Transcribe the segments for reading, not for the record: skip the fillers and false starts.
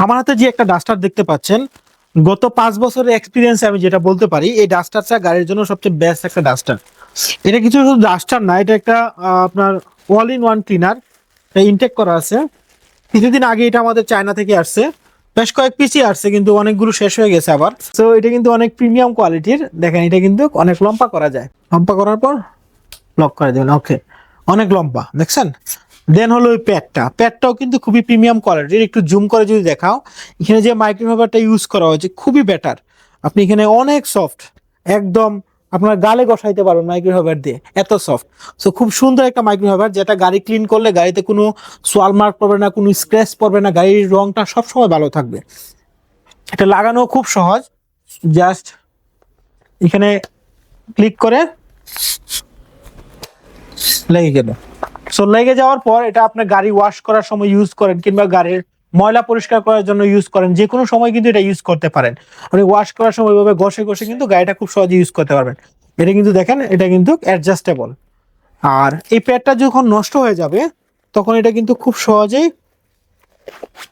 আমার হাতে যে একটা ডাস্টার দেখতে পাচ্ছেন, গত 5 বছরের এক্সপিরিয়েন্স আমি যেটা বলতে পারি, এই ডাস্টারটা গাড়ির জন্য সবচেয়ে বেস্ট একটা ডাস্টার। এটা কিছু শুধু ডাস্টার না, এটা একটা আপনার all in one cleaner, intake করা আছে। কিছুদিন আগে এটা আমাদের চায়না থেকে আসছে, বেশ কয়েক পিসি আসছে, কিন্তু অনেকগুলো শেষ হয়ে গেছে আবার। তো এটা কিন্তু অনেক প্রিমিয়াম কোয়ালিটির। দেখেন এটা কিন্তু অনেক লম্বা করা যায়, লম্বা করার পর লক করে দেবেন। ওকে, অনেক লম্বা দেখছেন। দেন হলো ওই প্যাডটাও কিন্তু খুবই প্রিমিয়াম কোয়ালিটির। একটু জুম করে যদি দেখাও, এখানে যে মাইক্রোফাইবারটা ইউজ করা হয়েছে খুবই বেটার। আপনি এখানে অনেক সফট, একদম আপনার গালে বসাইতে পারবেন মাইক্রোফাইবার দিয়ে, এত সফট। সো খুব সুন্দর একটা মাইক্রোফাইবার, যেটা গাড়ি ক্লিন করলে গাড়িতে কোনো সোয়াল মার্ক পড়বে না, কোনো স্ক্র্যাচ পড়বে না, গাড়ির রংটা সবসময় ভালো থাকবে। এটা লাগানো খুব সহজ, জাস্ট এখানে ক্লিক করে লেগে গেল। সো লেগে যাওয়ার পর এটা আপনার গাড়ি ওয়াশ করার সময় ইউজ করেন, কিংবা গাড়ির ময়লা পরিষ্কার করার জন্য ইউজ করেন, যে কোনো সময় কিন্তু এটা ইউজ করতে পারেন। আপনি ওয়াশ করার সময় ওইভাবে ঘষে ঘষে কিন্তু গাড়িটা খুব সহজে ইউজ করতে পারবেন। এটা কিন্তু দেখেন, এটা কিন্তু অ্যাডজাস্টেবল। আর এই প্যাডটা যখন নষ্ট হয়ে যাবে, তখন এটা কিন্তু খুব সহজেই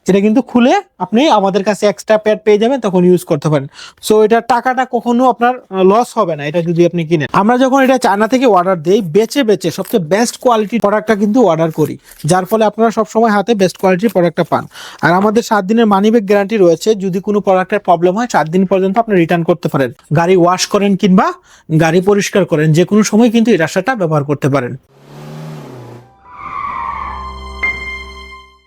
এটা কিন্তু খুলে আপনি আমাদের কাছে এক্সট্রা প্যাড পেয়ে যাবেন, তখন ইউজ করতে পারেন। সো এটা টাকাটা কখনো আপনার লস হবে না, এটা যদি আপনি কিনেন। আমরা যখন এটা চায়না থেকে অর্ডার দিই, বেছে বেছে সবচেয়ে বেস্ট কোয়ালিটির প্রোডাক্টটা কিন্তু অর্ডার করি, যার ফলে আপনারা সবসময় হাতে বেস্ট কোয়ালিটির প্রোডাক্টটা পান। আর আমাদের 7 দিনের মানি ব্যাক গ্যারান্টি রয়েছে। যদি কোনো প্রোডাক্টের প্রবলেম হয়, 7 দিন পর্যন্ত আপনি রিটার্ন করতে পারেন। গাড়ি ওয়াশ করেন কিংবা গাড়ি পরিষ্কার করেন, যে কোনো সময় কিন্তু এই রাস্তাটা ব্যবহার করতে পারেন।